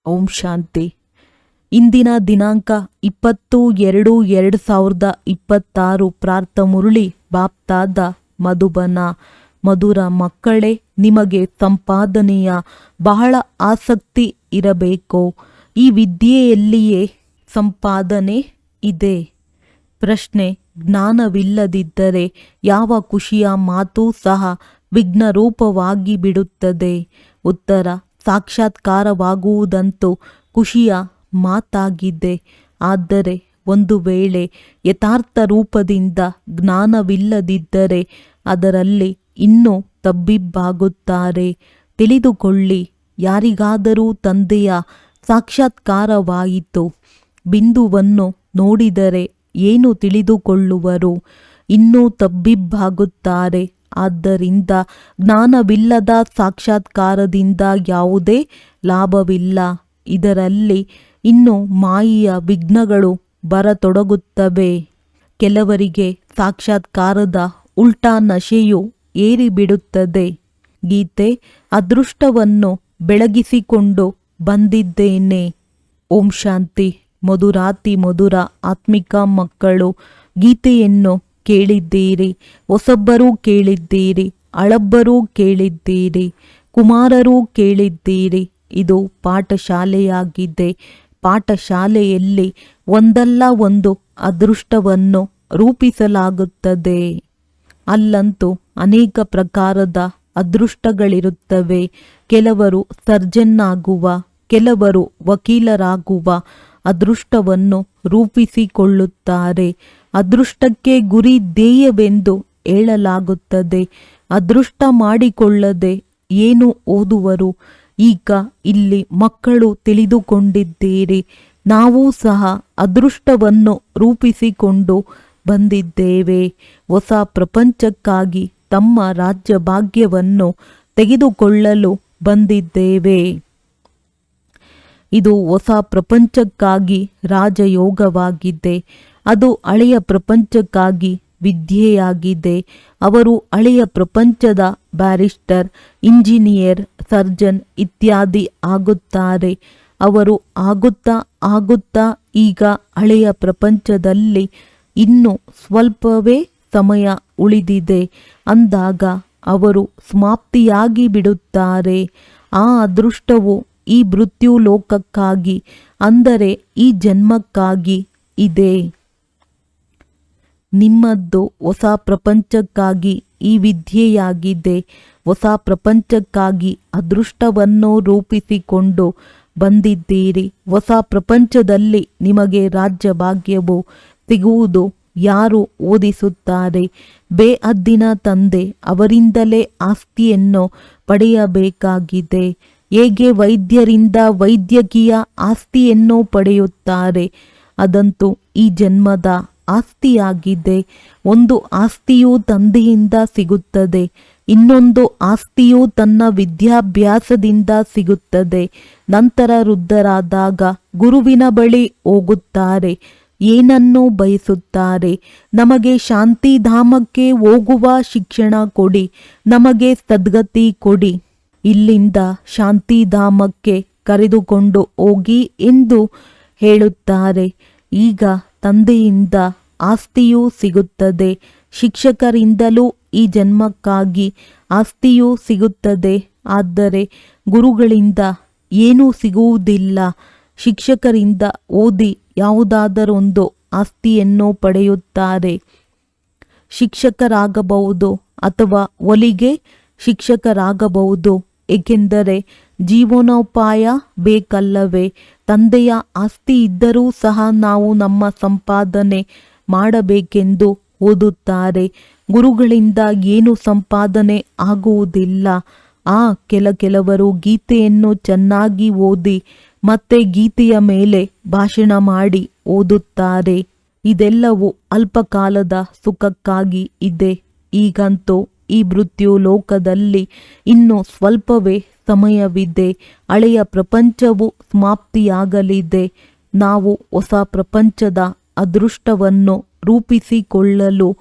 ಓಂ ಶಾಂತಿ. ಇಂದಿನ ದಿನಾಂಕ 20/2/2026. ಪ್ರಾರ್ಥ ಮುರಳಿ ಬಾಪ್ತಾದ ಮಧುಬನ. ಮಧುರ ಮಕ್ಕಳೇ, ನಿಮಗೆ ಸಂಪಾದನೆಯ ಬಹಳ ಆಸಕ್ತಿ ಇರಬೇಕು. ಈ ವಿದ್ಯೆಯಲ್ಲಿಯೇ ಸಂಪಾದನೆ ಇದೆ. ಪ್ರಶ್ನೆ: ಜ್ಞಾನವಿಲ್ಲದಿದ್ದರೆ ಯಾವ ಖುಷಿಯ ಮಾತು ಸಹ ವಿಘ್ನರೂಪವಾಗಿ ಬಿಡುತ್ತದೆ. ಉತ್ತರ: ಸಾಕ್ಷಾತ್ಕಾರವಾಗುವುದಂತೂ ಖುಷಿಯ ಮಾತಾಗಿದೆ. ಆದರೆ ಒಂದು ವೇಳೆ ಯಥಾರ್ಥ ರೂಪದಿಂದ ಜ್ಞಾನವಿಲ್ಲದಿದ್ದರೆ ಅದರಲ್ಲಿ ಇನ್ನೂ ತಬ್ಬಿಬ್ಬಾಗುತ್ತಾರೆ. ತಿಳಿದುಕೊಳ್ಳಿ, ಯಾರಿಗಾದರೂ ತಂದೆಯ ಸಾಕ್ಷಾತ್ಕಾರವಾಯಿತು. ಬಿಂದುವನ್ನು ನೋಡಿದರೆ ಏನು ತಿಳಿದುಕೊಳ್ಳುವರು? ಇನ್ನೂ ತಬ್ಬಿಬ್ಬಾಗುತ್ತಾರೆ. ಆದ್ದರಿಂದ ಜ್ಞಾನವಿಲ್ಲದ ಸಾಕ್ಷಾತ್ಕಾರದಿಂದ ಯಾವುದೇ ಲಾಭವಿಲ್ಲ. ಇದರಲ್ಲಿ ಇನ್ನು ಮಾಯೆಯ ವಿಘ್ನಗಳು ಬರತೊಡಗುತ್ತವೆ. ಕೆಲವರಿಗೆ ಸಾಕ್ಷಾತ್ಕಾರದ ಉಲ್ಟಾ ನಶೆಯು ಏರಿಬಿಡುತ್ತದೆ. ಗೀತೆ: ಅದೃಷ್ಟವನ್ನು ಬೆಳಗಿಸಿಕೊಂಡು ಬಂದಿದ್ದೇನೆ. ಓಂ ಶಾಂತಿ. ಮಧುರಾತಿ ಮಧುರ ಆತ್ಮಿಕ ಮಕ್ಕಳು, ಗೀತೆಯನ್ನು ಕೇಳಿದ್ದೀರಿ. ಹೊಸಬ್ಬರೂ ಕೇಳಿದ್ದೀರಿ, ಹಳಬ್ಬರೂ ಕೇಳಿದ್ದೀರಿ, ಕುಮಾರರೂ ಕೇಳಿದ್ದೀರಿ. ಇದು ಪಾಠಶಾಲೆಯಾಗಿದೆ. ಪಾಠಶಾಲೆಯಲ್ಲಿ ಒಂದಲ್ಲ ಒಂದು ಅದೃಷ್ಟವನ್ನು ರೂಪಿಸಲಾಗುತ್ತದೆ. ಅಲ್ಲಂತೂ ಅನೇಕ ಪ್ರಕಾರದ ಅದೃಷ್ಟಗಳಿರುತ್ತವೆ. ಕೆಲವರು ಸರ್ಜನ್ನಾಗುವ, ಕೆಲವರು ವಕೀಲರಾಗುವ ಅದೃಷ್ಟವನ್ನು ರೂಪಿಸಿಕೊಳ್ಳುತ್ತಾರೆ. ಅದೃಷ್ಟಕ್ಕೆ ಗುರಿ ಧ್ಯೇಯವೆಂದು ಹೇಳಲಾಗುತ್ತದೆ. ಅದೃಷ್ಟ ಮಾಡಿಕೊಳ್ಳದೆ ಏನು ಓದುವರು? ಈಗ ಇಲ್ಲಿ ಮಕ್ಕಳು ತಿಳಿದುಕೊಂಡಿದ್ದೀರಿ. ನಾವು ಸಹ ಅದೃಷ್ಟವನ್ನು ರೂಪಿಸಿಕೊಂಡು ಬಂದಿದ್ದೇವೆ. ಹೊಸ ಪ್ರಪಂಚಕ್ಕಾಗಿ ತಮ್ಮ ರಾಜ್ಯ ಭಾಗ್ಯವನ್ನು ತೆಗೆದುಕೊಳ್ಳಲು ಬಂದಿದ್ದೇವೆ. ಇದು ಹೊಸ ಪ್ರಪಂಚಕ್ಕಾಗಿ ರಾಜಯೋಗವಾಗಿದೆ. ಅದು ಹಳೆಯ ಪ್ರಪಂಚಕ್ಕಾಗಿ ವಿದ್ಯೆಯಾಗಿದೆ. ಅವರು ಹಳೆಯ ಪ್ರಪಂಚದ ಬ್ಯಾರಿಸ್ಟರ್, ಇಂಜಿನಿಯರ್, ಸರ್ಜನ್ ಇತ್ಯಾದಿ ಆಗುತ್ತಾರೆ. ಅವರು ಆಗುತ್ತಾ ಆಗುತ್ತಾ ಈಗ ಹಳೆಯ ಪ್ರಪಂಚದಲ್ಲಿ ಇನ್ನು ಸ್ವಲ್ಪವೇ ಸಮಯ ಉಳಿದಿದೆ ಅಂದಾಗ ಅವರು ಸಮಾಪ್ತಿಯಾಗಿ ಬಿಡುತ್ತಾರೆ. ಆ ಅದೃಷ್ಟವು ಈ ಮೃತ್ಯು ಲೋಕಕ್ಕಾಗಿ, ಅಂದರೆ ಈ ಜನ್ಮಕ್ಕಾಗಿ ಇದೆ. ನಿಮ್ಮದ್ದು ಹೊಸ ಪ್ರಪಂಚಕ್ಕಾಗಿ ಈ ವಿದ್ಯೆಯಾಗಿದೆ. ಹೊಸ ಪ್ರಪಂಚಕ್ಕಾಗಿ ಅದೃಷ್ಟವನ್ನು ರೂಪಿಸಿಕೊಂಡು ಬಂದಿದ್ದೀರಿ. ಹೊಸ ಪ್ರಪಂಚದಲ್ಲಿ ನಿಮಗೆ ರಾಜ್ಯ ಭಾಗ್ಯವು ಸಿಗುವುದು ಯಾರು ಓದಿಸುತ್ತಾರೆ? ಬೇಹದ್ದಿನ ತಂದೆ, ಅವರಿಂದಲೇ ಆಸ್ತಿಯನ್ನು ಪಡೆಯಬೇಕಾಗಿದೆ. ಹೇಗೆ ವೈದ್ಯರಿಂದ ವೈದ್ಯಕೀಯ ಆಸ್ತಿಯನ್ನು ಪಡೆಯುತ್ತಾರೆ? ಅದಂತೂ ಈ ಜನ್ಮದ ಆಸ್ತಿಯಾಗಿದೆ. ಒಂದು ಆಸ್ತಿಯು ತಂದೆಯಿಂದ ಸಿಗುತ್ತದೆ, ಇನ್ನೊಂದು ಆಸ್ತಿಯು ತನ್ನ ವಿದ್ಯಾಭ್ಯಾಸದಿಂದ ಸಿಗುತ್ತದೆ. ನಂತರ ವೃದ್ಧರಾದಾಗ ಗುರುವಿನ ಬಳಿ ಹೋಗುತ್ತಾರೆ. ಏನನ್ನು ಬಯಸುತ್ತಾರೆ? ನಮಗೆ ಶಾಂತಿಧಾಮಕ್ಕೆ ಹೋಗುವ ಶಿಕ್ಷಣ ಕೊಡಿ, ನಮಗೆ ಸದ್ಗತಿ ಕೊಡಿ, ಇಲ್ಲಿಂದ ಶಾಂತಿಧಾಮಕ್ಕೆ ಕರೆದುಕೊಂಡು ಹೋಗಿ ಎಂದು ಹೇಳುತ್ತಾರೆ. ಈಗ ತಂದೆಯಿಂದ ಆಸ್ತಿಯೂ ಸಿಗುತ್ತದೆ, ಶಿಕ್ಷಕರಿಂದಲೂ ಈ ಜನ್ಮಕ್ಕಾಗಿ ಆಸ್ತಿಯೂ ಸಿಗುತ್ತದೆ. ಆದರೆ ಗುರುಗಳಿಂದ ಏನೂ ಸಿಗುವುದಿಲ್ಲ. ಶಿಕ್ಷಕರಿಂದ ಓದಿ ಯಾವುದಾದರೊಂದು ಆಸ್ತಿಯನ್ನು ಪಡೆಯುತ್ತಾರೆ. ಶಿಕ್ಷಕರಾಗಬಹುದು ಅಥವಾ ಹೊಲಿಗೆ ಶಿಕ್ಷಕರಾಗಬಹುದು. ಏಕೆಂದರೆ ಜೀವನೋಪಾಯ ಬೇಕಲ್ಲವೇ? ತಂದೆಯ ಆಸ್ತಿ ಇದ್ದರೂ ಸಹ ನಾವು ನಮ್ಮ ಸಂಪಾದನೆ ಮಾಡಬೇಕೆಂದು ಓದುತ್ತಾರೆ. ಗುರುಗಳಿಂದ ಏನು ಸಂಪಾದನೆ ಆಗುವುದಿಲ್ಲ. ಕೆಲವರು ಗೀತೆಯನ್ನು ಚೆನ್ನಾಗಿ ಓದಿ ಮತ್ತೆ ಗೀತೆಯ ಮೇಲೆ ಭಾಷಣ ಮಾಡಿ ಓದುತ್ತಾರೆ. ಇದೆಲ್ಲವೂ ಅಲ್ಪಕಾಲದ ಸುಖಕ್ಕಾಗಿ ಇದೆ. ಈಗಂತೂ ಈ ಮೃತ್ಯು ಲೋಕದಲ್ಲಿ ಇನ್ನು ಸ್ವಲ್ಪವೇ ಸಮಯವಿದೆ. ಹಳೆಯ ಪ್ರಪಂಚವು ಸಮಾಪ್ತಿಯಾಗಲಿದೆ. ನಾವು ಹೊಸ ಪ್ರಪಂಚದ ಅದೃಷ್ಟವನ್ನು ರೂಪಿಸಿಕೊಳ್ಳಲು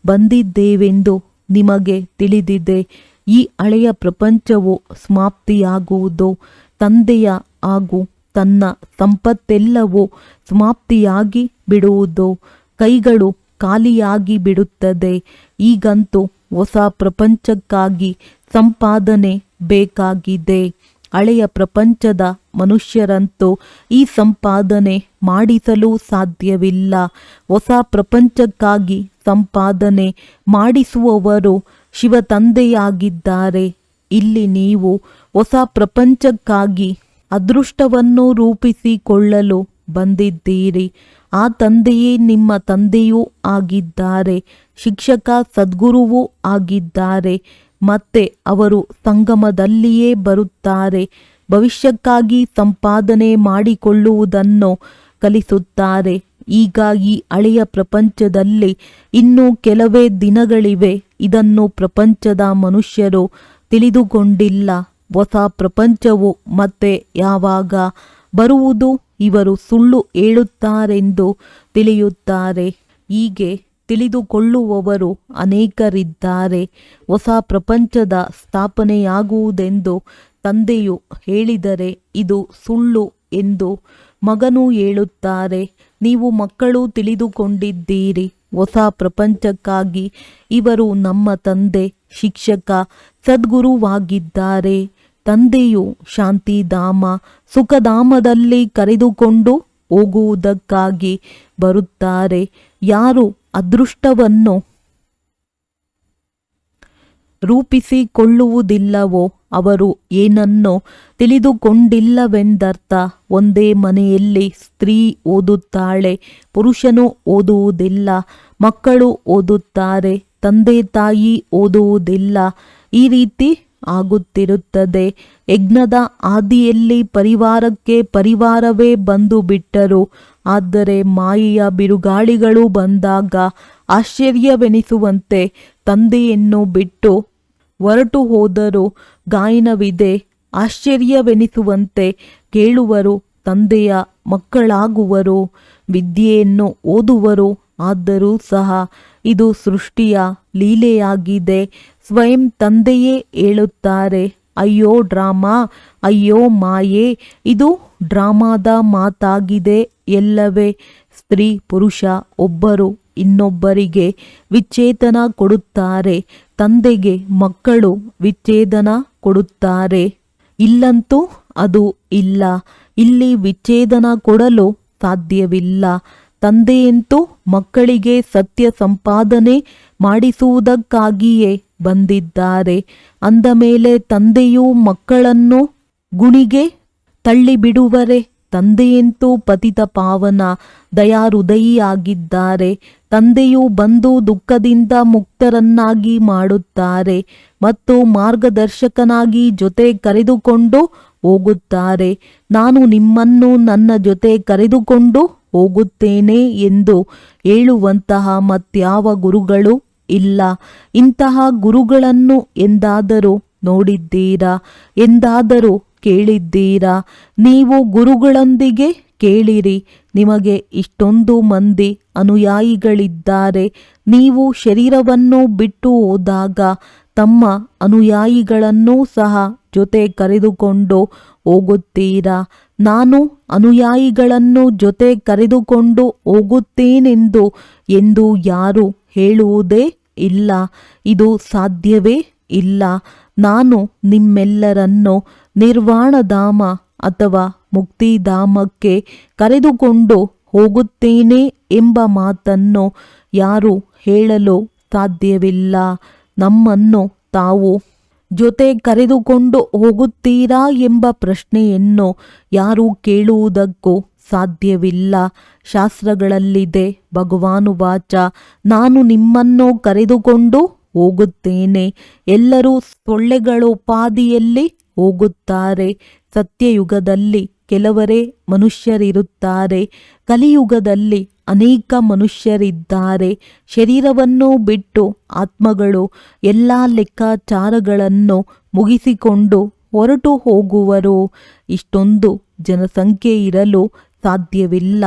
ಬಂದಿದ್ದೇವೆಂದು ನಿಮಗೆ ತಿಳಿದಿದೆ. ಈ ಹಳೆಯ ಪ್ರಪಂಚವು ಸಮಾಪ್ತಿಯಾಗುವುದು ತಂದೆಯ ಹಾಗೂ ತನ್ನ ಸಂಪತ್ತೆಲ್ಲವೂ ಸಮಾಪ್ತಿಯಾಗಿ ಬಿಡುವುದು, ಕೈಗಳು ಖಾಲಿಯಾಗಿ ಬಿಡುತ್ತದೆ. ಈಗಂತೂ ಹೊಸ ಪ್ರಪಂಚಕ್ಕಾಗಿ ಸಂಪಾದನೆ ಬೇಕಾಗಿದೆ. ಹಳೆಯ ಪ್ರಪಂಚದ ಮನುಷ್ಯರಂತೂ ಈ ಸಂಪಾದನೆ ಮಾಡಿಸಲು ಸಾಧ್ಯವಿಲ್ಲ. ಹೊಸ ಪ್ರಪಂಚಕ್ಕಾಗಿ ಸಂಪಾದನೆ ಮಾಡಿಸುವವರು ಶಿವತಂದೆಯಾಗಿದ್ದಾರೆ. ಇಲ್ಲಿ ನೀವು ಹೊಸ ಪ್ರಪಂಚಕ್ಕಾಗಿ ಅದೃಷ್ಟವನ್ನು ರೂಪಿಸಿಕೊಳ್ಳಲು ಬಂದಿದ್ದೀರಿ. ಆ ತಂದೆಯೇ ನಿಮ್ಮ ತಂದೆಯೂ ಆಗಿದ್ದಾರೆ, ಶಿಕ್ಷಕ ಸದ್ಗುರುವೂ ಆಗಿದ್ದಾರೆ. ಮತ್ತೆ ಅವರು ಸಂಗಮದಲ್ಲಿಯೇ ಬರುತ್ತಾರೆ. ಭವಿಷ್ಯಕ್ಕಾಗಿ ಸಂಪಾದನೆ ಮಾಡಿಕೊಳ್ಳುವುದನ್ನು ಕಲಿಸುತ್ತಾರೆ. ಈಗ ಈ ಹಳೆಯ ಪ್ರಪಂಚದಲ್ಲಿ ಇನ್ನೂ ಕೆಲವೇ ದಿನಗಳಿವೆ. ಇದನ್ನು ಪ್ರಪಂಚದ ಮನುಷ್ಯರು ತಿಳಿದುಕೊಂಡಿಲ್ಲ. ಹೊಸ ಪ್ರಪಂಚವು ಮತ್ತೆ ಯಾವಾಗ ಬರುವುದು? ಇವರು ಸುಳ್ಳು ಹೇಳುತ್ತಾರೆಂದು ತಿಳಿಯುತ್ತಾರೆ. ಹೀಗೆ ತಿಳಿದುಕೊಳ್ಳುವವರು ಅನೇಕರಿದ್ದಾರೆ. ಹೊಸ ಪ್ರಪಂಚದ ಸ್ಥಾಪನೆಯಾಗುವುದೆಂದು ತಂದೆಯು ಹೇಳಿದರೆ ಇದು ಸುಳ್ಳು ಎಂದು ಮಗನು ಹೇಳುತ್ತಾರೆ. ನೀವು ಮಕ್ಕಳು ತಿಳಿದುಕೊಂಡಿದ್ದೀರಿ. ಹೊಸ ಪ್ರಪಂಚಕ್ಕಾಗಿ ಇವರು ನಮ್ಮ ತಂದೆ, ಶಿಕ್ಷಕ, ಸದ್ಗುರುವಾಗಿದ್ದಾರೆ. ತಂದೆಯು ಶಾಂತಿಧಾಮ, ಸುಖಧಾಮದಲ್ಲಿ ಕರೆದುಕೊಂಡು ಹೋಗುವುದಕ್ಕಾಗಿ ಬರುತ್ತಾರೆ. ಯಾರು ಅದೃಷ್ಟವನ್ನು ರೂಪಿಸಿಕೊಳ್ಳುವುದಿಲ್ಲವೋ ಅವರು ಏನನ್ನು ತಿಳಿದುಕೊಂಡಿಲ್ಲವೆಂದರ್ಥ. ಒಂದೇ ಮನೆಯಲ್ಲಿ ಸ್ತ್ರೀ ಓದುತ್ತಾಳೆ, ಪುರುಷನು ಓದುವುದಿಲ್ಲ. ಮಕ್ಕಳು ಓದುತ್ತಾರೆ, ತಂದೆ ತಾಯಿ ಓದುವುದಿಲ್ಲ. ಈ ರೀತಿ ಆಗುತ್ತಿರುತ್ತದೆ. ಯಜ್ಞದ ಆದಿಯಲ್ಲಿ ಪರಿವಾರಕ್ಕೆ ಪರಿವಾರವೇ ಬಂದು ಬಿಟ್ಟರು. ಆದರೆ ಮಾಯೆಯ ಬಿರುಗಾಳಿಗಳು ಬಂದಾಗ ಆಶ್ಚರ್ಯವೆನಿಸುವಂತೆ ತಂದೆಯನ್ನು ಬಿಟ್ಟು ಹೊರಟು ಹೋದರು. ಗಾಯನವಿದೆ. ಆಶ್ಚರ್ಯವೆನಿಸುವಂತೆ ಕೇಳುವರು, ತಂದೆಯ ಮಕ್ಕಳಾಗುವರು, ವಿದ್ಯೆಯನ್ನು ಓದುವರು. ಆದರೂ ಸಹ ಇದು ಸೃಷ್ಟಿಯ ಲೀಲೆಯಾಗಿದೆ. ಸ್ವಯಂ ತಂದೆಯೇ ಹೇಳುತ್ತಾರೆ, ಅಯ್ಯೋ ಡ್ರಾಮಾ, ಅಯ್ಯೋ ಮಾಯೆ, ಇದು ಡ್ರಾಮಾದ ಮಾತಾಗಿದೆ ಎಲ್ಲವೇ. ಸ್ತ್ರೀ ಪುರುಷ ಒಬ್ಬರು ಇನ್ನೊಬ್ಬರಿಗೆ ವಿಚ್ಛೇದನ ಕೊಡುತ್ತಾರೆ. ತಂದೆಗೆ ಮಕ್ಕಳು ವಿಚ್ಛೇದನ ಕೊಡುತ್ತಾರೆ. ಇಲ್ಲಂತೂ ಅದು ಇಲ್ಲ. ಇಲ್ಲಿ ವಿಚ್ಛೇದನ ಕೊಡಲು ಸಾಧ್ಯವಿಲ್ಲ. ತಂದೆಯಂತೂ ಮಕ್ಕಳಿಗೆ ಸತ್ಯ ಸಂಪಾದನೆ ಮಾಡಿಸುವುದಕ್ಕಾಗಿಯೇ ಬಂದಿದ್ದಾರೆ. ಅಂದ ಮೇಲೆ ತಂದೆಯು ಮಕ್ಕಳನ್ನು ಗುಣಿಗೆ ತಳ್ಳಿಬಿಡುವರೆ? ತಂದೆಯಂತೂ ಪತಿತ ಪಾವನ ದಯಾಹೃದಯಿಯಾಗಿದ್ದಾರೆ. ತಂದೆಯು ಬಂದು ದುಃಖದಿಂದ ಮುಕ್ತರನ್ನಾಗಿ ಮಾಡುತ್ತಾರೆ ಮತ್ತು ಮಾರ್ಗದರ್ಶಕನಾಗಿ ಜೊತೆ ಕರೆದುಕೊಂಡು ಹೋಗುತ್ತಾರೆ. ನಾನು ನಿಮ್ಮನ್ನು ನನ್ನ ಜೊತೆ ಕರೆದುಕೊಂಡು ಹೋಗುತ್ತೇನೆ ಎಂದು ಹೇಳುವಂತಹ ಮತ್ಯಾವ ಗುರುಗಳು ಇಲ್ಲ. ಇಂತಹ ಗುರುಗಳನ್ನು ಎಂದಾದರೂ ನೋಡಿದ್ದೀರಾ? ಎಂದಾದರೂ ಕೇಳಿದ್ದೀರಾ? ನೀವು ಗುರುಗಳೊಂದಿಗೆ ಕೇಳಿರಿ. ನಿಮಗೆ ಇಷ್ಟೊಂದು ಮಂದಿ ಅನುಯಾಯಿಗಳಿದ್ದಾರೆ. ನೀವು ಶರೀರವನ್ನು ಬಿಟ್ಟು ಹೋದಾಗ ತಮ್ಮ ಅನುಯಾಯಿಗಳನ್ನೂ ಸಹ ಜೊತೆ ಕರೆದುಕೊಂಡು ಹೋಗುತ್ತೀರಾ? ನಾನು ಅನುಯಾಯಿಗಳನ್ನು ಜೊತೆ ಕರೆದುಕೊಂಡು ಹೋಗುತ್ತೇನೆಂದು ಎಂದು ಯಾರು ಹೇಳುವುದೇ ಇಲ್ಲ. ಇದು ಸಾಧ್ಯವೇ ಇಲ್ಲ. ನಾನು ನಿಮ್ಮೆಲ್ಲರನ್ನು ನಿರ್ವಾಣಧಾಮ ಅಥವಾ ಮುಕ್ತಿಧಾಮಕ್ಕೆ ಕರೆದುಕೊಂಡು ಹೋಗುತ್ತೇನೆ ಎಂಬ ಮಾತನ್ನು ಯಾರು ಹೇಳಲು ಸಾಧ್ಯವಿಲ್ಲ. ನಮ್ಮನ್ನು ತಾವು ಜೊತೆ ಕರೆದುಕೊಂಡು ಹೋಗುತ್ತೀರಾ ಎಂಬ ಪ್ರಶ್ನೆಯನ್ನು ಯಾರು ಕೇಳುವುದಕ್ಕೂ ಸಾಧ್ಯವಿಲ್ಲ. ಶಾಸ್ತ್ರಗಳಲ್ಲಿದೆ, ಭಗವಾನುವಾಚ, ನಾನು ನಿಮ್ಮನ್ನು ಕರೆದುಕೊಂಡು ಹೋಗುತ್ತೇನೆ. ಎಲ್ಲರೂ ಸೊಳ್ಳೆಗಳೋಪಾದಿಯಲ್ಲಿ ಹೋಗುತ್ತಾರೆ. ಸತ್ಯಯುಗದಲ್ಲಿ ಕೆಲವರೇ ಮನುಷ್ಯರಿರುತ್ತಾರೆ. ಕಲಿಯುಗದಲ್ಲಿ ಅನೇಕ ಮನುಷ್ಯರಿದ್ದಾರೆ. ಶರೀರವನ್ನು ಬಿಟ್ಟು ಆತ್ಮಗಳು ಎಲ್ಲ ಲೆಕ್ಕಾಚಾರಗಳನ್ನು ಮುಗಿಸಿಕೊಂಡು ಹೊರಟು ಹೋಗುವರು. ಇಷ್ಟೊಂದು ಜನಸಂಖ್ಯೆ ಇರಲು ಸಾಧ್ಯವಿಲ್ಲ.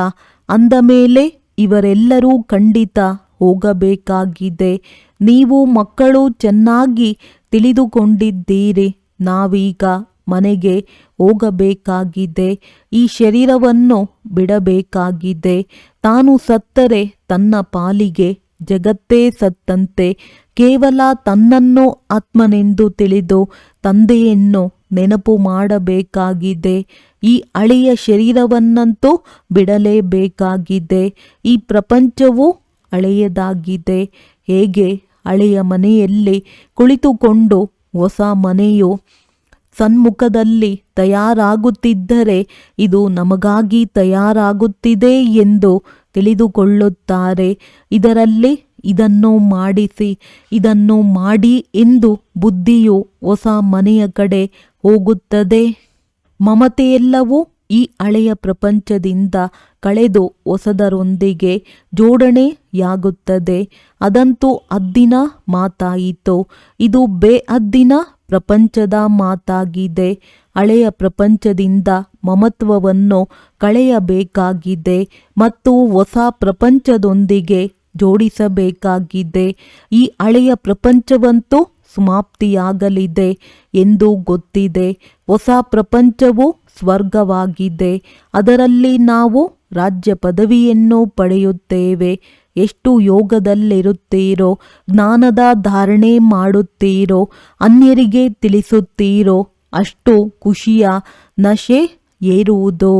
ಅಂದ ಮೇಲೆ ಇವರೆಲ್ಲರೂ ಖಂಡಿತ ಹೋಗಬೇಕಾಗಿದೆ. ನೀವು ಮಕ್ಕಳು ಚೆನ್ನಾಗಿ ತಿಳಿದುಕೊಂಡಿದ್ದೀರಿ. ನಾವೀಗ ಮನೆಗೆ ಹೋಗಬೇಕಾಗಿದೆ. ಈ ಶರೀರವನ್ನು ಬಿಡಬೇಕಾಗಿದೆ. ತಾನು ಸತ್ತರೆ ತನ್ನ ಪಾಲಿಗೆ ಜಗತ್ತೇ ಸತ್ತಂತೆ. ಕೇವಲ ತನ್ನನ್ನು ಆತ್ಮನೆಂದು ತಿಳಿದು ತಂದೆಯನ್ನು ನೆನಪು ಮಾಡಬೇಕಾಗಿದೆ. ಈ ಹಳೆಯ ಶರೀರವನ್ನಂತೂ ಬಿಡಲೇಬೇಕಾಗಿದೆ. ಈ ಪ್ರಪಂಚವು ಹಳೆಯದಾಗಿದೆ. ಹೇಗೆ ಹಳೆಯ ಮನೆಯಲ್ಲಿ ಕುಳಿತುಕೊಂಡು ಹೊಸ ಮನೆಯು ಸನ್ಮುಖದಲ್ಲಿ ತಯಾರಾಗುತ್ತಿದ್ದರೆ ಇದು ನಮಗಾಗಿ ತಯಾರಾಗುತ್ತಿದೆ ಎಂದು ತಿಳಿದುಕೊಳ್ಳುತ್ತಾರೆ. ಇದರಲ್ಲಿ ಇದನ್ನು ಮಾಡಿಸಿ, ಇದನ್ನು ಮಾಡಿ ಎಂದು ಬುದ್ಧಿಯು ಹೊಸ ಮನೆಯ ಕಡೆ ಹೋಗುತ್ತದೆ. ಮಮತೆಯೆಲ್ಲವೂ ಈ ಹಳೆಯ ಪ್ರಪಂಚದಿಂದ ಕಳೆದು ಹೊಸದರೊಂದಿಗೆ ಜೋಡಣೆಯಾಗುತ್ತದೆ. ಅದಂತೂ ಹದ್ದಿನ ಮಾತಾಯಿತು. ಇದು ಬೇಹದ್ದಿನ ಪ್ರಪಂಚದ ಮಾತಾಗಿದೆ. ಹಳೆಯ ಪ್ರಪಂಚದಿಂದ ಮಮತ್ವವನ್ನು ಕಳೆಯಬೇಕಾಗಿದೆ ಮತ್ತು ಹೊಸ ಪ್ರಪಂಚದೊಂದಿಗೆ ಜೋಡಿಸಬೇಕಾಗಿದೆ. ಈ ಹಳೆಯ ಪ್ರಪಂಚವಂತೂ ಸಮಾಪ್ತಿಯಾಗಲಿದೆ ಎಂದು ಗೊತ್ತಿದೆ. ಹೊಸ ಪ್ರಪಂಚವು ಸ್ವರ್ಗವಾಗಿದೆ. ಅದರಲ್ಲಿ ನಾವು ರಾಜ್ಯ ಪದವಿಯನ್ನು ಪಡೆಯುತ್ತೇವೆ. ಎಷ್ಟು ಯೋಗದಲ್ಲಿರುತ್ತೀರೋ, ಜ್ಞಾನದ ಧಾರಣೆ ಮಾಡುತ್ತೀರೋ, ಅನ್ಯರಿಗೆ ತಿಳಿಸುತ್ತೀರೋ ಅಷ್ಟು ಖುಷಿಯ ನಶೆ ಏರುವುದು.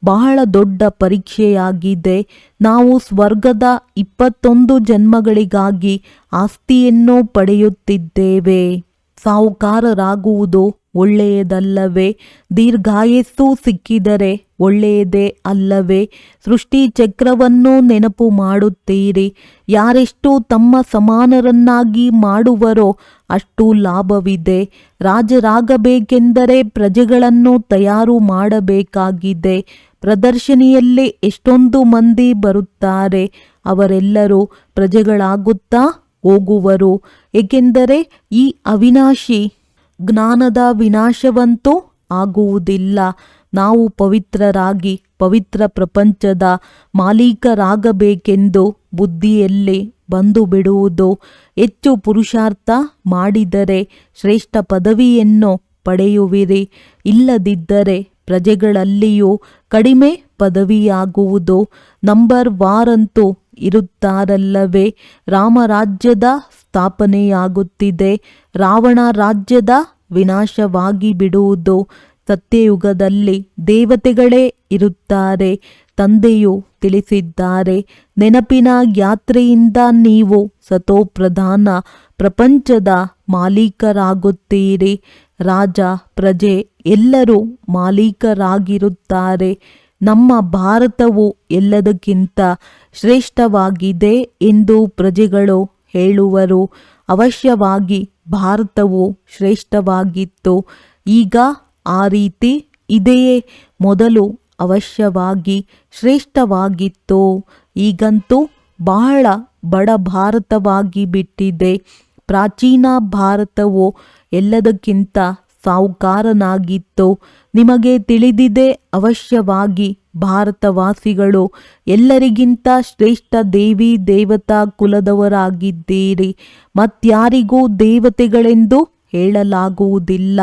ಬಹಳ ದೊಡ್ಡ ಪರೀಕ್ಷೆಯಾಗಿದೆ. ನಾವು ಸ್ವರ್ಗದ 21 ಜನ್ಮಗಳಿಗಾಗಿ ಆಸ್ತಿಯನ್ನು ಪಡೆಯುತ್ತಿದ್ದೇವೆ. ಸಾಹುಕಾರರಾಗುವುದು ಒಳ್ಳೆಯದಲ್ಲವೇ? ದೀರ್ಘಾಯಸ್ಸು ಸಿಕ್ಕಿದರೆ ಒಳ್ಳೆಯದೇ ಅಲ್ಲವೇ? ಸೃಷ್ಟಿ ಚಕ್ರವನ್ನು ನೆನಪು ಮಾಡುತ್ತೀರಿ. ಯಾರೆಷ್ಟು ತಮ್ಮ ಸಮಾನರನ್ನಾಗಿ ಮಾಡುವರೋ ಅಷ್ಟು ಲಾಭವಿದೆ. ರಾಜರಾಗಬೇಕೆಂದರೆ ಪ್ರಜೆಗಳನ್ನು ತಯಾರು ಮಾಡಬೇಕಾಗಿದೆ. ಪ್ರದರ್ಶನಿಯಲ್ಲಿ ಎಷ್ಟೊಂದು ಮಂದಿ ಬರುತ್ತಾರೆ. ಅವರೆಲ್ಲರೂ ಪ್ರಜೆಗಳಾಗುತ್ತಾ ಹೋಗುವರು. ಏಕೆಂದರೆ ಈ ಅವಿನಾಶಿ ಜ್ಞಾನದ ವಿನಾಶವಂತೂ ಆಗುವುದಿಲ್ಲ. ನಾವು ಪವಿತ್ರರಾಗಿ ಪವಿತ್ರ ಪ್ರಪಂಚದ ಮಾಲೀಕರಾಗಬೇಕೆಂದು ಬುದ್ಧಿಯಲ್ಲಿ ಬಂದು ಬಿಡುವುದು. ಹೆಚ್ಚು ಪುರುಷಾರ್ಥ ಮಾಡಿದರೆ ಶ್ರೇಷ್ಠ ಪದವಿಯನ್ನು ಪಡೆಯುವಿರಿ. ಇಲ್ಲದಿದ್ದರೆ ಪ್ರಜೆಗಳಲ್ಲಿಯೂ ಕಡಿಮೆ ಪದವಿಯಾಗುವುದು. ನಂಬರ್ ವಾರಂತೂ ಇರುತ್ತಾರಲ್ಲವೇ? ರಾಮರಾಜ್ಯದ ಸ್ಥಾಪನೆಯಾಗುತ್ತಿದೆ. ರಾವಣ ರಾಜ್ಯದ ವಿನಾಶವಾಗಿ ಬಿಡುವುದು. ಸತ್ಯಯುಗದಲ್ಲಿ ದೇವತೆಗಳೇ ಇರುತ್ತಾರೆ. ತಂದೆಯು ತಿಳಿಸಿದ್ದಾರೆ. ನೆನಪಿನ ಯಾತ್ರೆಯಿಂದ ನೀವು ಸತೋಪ್ರಧಾನ ಪ್ರಪಂಚದ ಮಾಲೀಕರಾಗುತ್ತೀರಿ. ರಾಜ ಪ್ರಜೆ ಎಲ್ಲರೂ ಮಾಲೀಕರಾಗಿರುತ್ತಾರೆ. ನಮ್ಮ ಭಾರತವು ಎಲ್ಲದಕ್ಕಿಂತ ಶ್ರೇಷ್ಠವಾಗಿದೆ ಎಂದು ಪ್ರಜೆಗಳು ಹೇಳುವರು. ಅವಶ್ಯವಾಗಿ ಭಾರತವು ಶ್ರೇಷ್ಠವಾಗಿತ್ತು. ಈಗ ಆ ರೀತಿ ಇದೆಯೇ? ಮೊದಲು ಅವಶ್ಯವಾಗಿ ಶ್ರೇಷ್ಠವಾಗಿತ್ತು. ಈಗಂತೂ ಬಹಳ ಬಡ ಭಾರತವಾಗಿ ಬಿಟ್ಟಿದೆ. ಪ್ರಾಚೀನ ಭಾರತವು ಎಲ್ಲದಕ್ಕಿಂತ ಸಾಹುಕಾರನಾಗಿತ್ತು. ನಿಮಗೆ ತಿಳಿದಿದೆ, ಅವಶ್ಯವಾಗಿ ಭಾರತವಾಸಿಗಳು ಎಲ್ಲರಿಗಿಂತ ಶ್ರೇಷ್ಠ ದೇವಿ ದೇವತಾ ಕುಲದವರಾಗಿದ್ದೀರಿ. ಮತ್ಯಾರಿಗೂ ದೇವತೆಗಳೆಂದು ಹೇಳಲಾಗುವುದಿಲ್ಲ.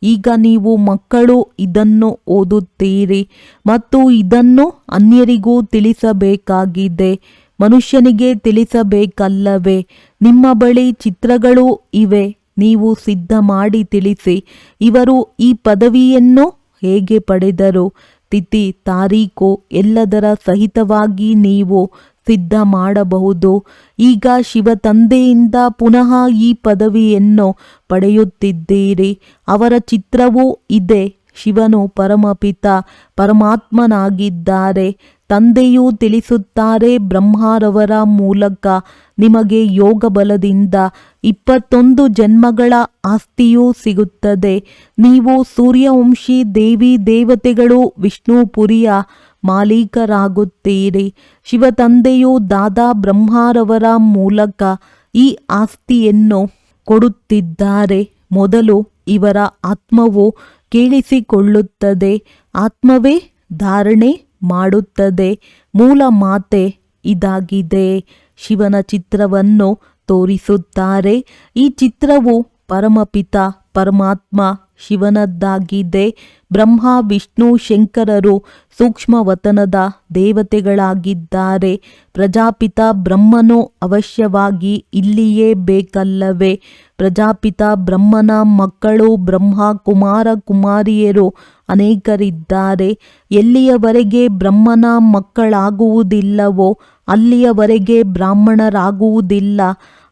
ಈಗ ನೀವು ಮಕ್ಕಳು ಇದನ್ನು ಓದುತ್ತೀರಿ ಮತ್ತು ಇದನ್ನು ಅನ್ಯರಿಗೂ ತಿಳಿಸಬೇಕಾಗಿದೆ. ಮನುಷ್ಯನಿಗೆ ತಿಳಿಸಬೇಕಲ್ಲವೇ? ನಿಮ್ಮ ಬಳಿ ಚಿತ್ರಗಳೂ ಇವೆ. ನೀವು ಸಿದ್ಧ ಮಾಡಿ ತಿಳಿಸಿ. ಇವರು ಈ ಪದವಿಯನ್ನು ಹೇಗೆ ಪಡೆದರು? ತಿಥಿ ತಾರೀಕು ಎಲ್ಲದರ ಸಹಿತವಾಗಿ ನೀವು ಸಿದ್ಧ ಮಾಡಬಹುದು. ಈಗ ಶಿವ ತಂದೆಯಿಂದ ಪುನಃ ಈ ಪದವಿಯನ್ನು ಪಡೆಯುತ್ತಿದ್ದೀರಿ. ಅವರ ಚಿತ್ರವೂ ಇದೆ. ಶಿವನು ಪರಮಪಿತ ಪರಮಾತ್ಮನಾಗಿದ್ದಾರೆ. ತಂದೆಯೂ ತಿಳಿಸುತ್ತಾರೆ, ಬ್ರಹ್ಮರವರ ಮೂಲಕ ನಿಮಗೆ ಯೋಗ ಬಲದಿಂದ 21 ಜನ್ಮಗಳ ಆಸ್ತಿಯೂ ಸಿಗುತ್ತದೆ. ನೀವು ಸೂರ್ಯವಂಶಿ ದೇವಿ ದೇವತೆಗಳು ವಿಷ್ಣುಪುರಿಯ ಮಾಲೀಕರಾಗುತ್ತೀರಿ. ಶಿವ ತಂದೆಯು ದಾದಾ ಬ್ರಹ್ಮರವರ ಮೂಲಕ ಈ ಆಸ್ತಿಯನ್ನು ಕೊಡುತ್ತಿದ್ದಾರೆ. ಮೊದಲು ಇವರ ಆತ್ಮವು ಕೇಳಿಸಿಕೊಳ್ಳುತ್ತದೆ. ಆತ್ಮವೇ ಧಾರಣೆ ಮಾಡುತ್ತದೆ. ಮೂಲ ಮಾತೆ ಇದಾಗಿದೆ. ಶಿವನ ಚಿತ್ರವನ್ನು ತೋರಿಸುತ್ತಾರೆ. ಈ ಚಿತ್ರವು ಪರಮಪಿತ ಪರಮಾತ್ಮ ಶಿವನದ್ದಾಗಿದೆ. ಬ್ರಹ್ಮ ವಿಷ್ಣು ಶಂಕರರು ಸೂಕ್ಷ್ಮವತನದ ದೇವತೆಗಳಾಗಿದ್ದಾರೆ. ಪ್ರಜಾಪಿತ ಬ್ರಹ್ಮನು ಅವಶ್ಯವಾಗಿ ಇಲ್ಲಿಯೇ ಬೇಕಲ್ಲವೇ? ಪ್ರಜಾಪಿತ ಬ್ರಹ್ಮನ ಮಕ್ಕಳು ಬ್ರಹ್ಮ ಕುಮಾರ ಕುಮಾರಿಯರು ಅನೇಕರಿದ್ದಾರೆ. ಎಲ್ಲಿಯವರೆಗೆ ಬ್ರಹ್ಮನ ಮಕ್ಕಳಾಗುವುದಿಲ್ಲವೋ ಅಲ್ಲಿಯವರೆಗೆ ಬ್ರಾಹ್ಮಣರಾಗುವುದಿಲ್ಲ.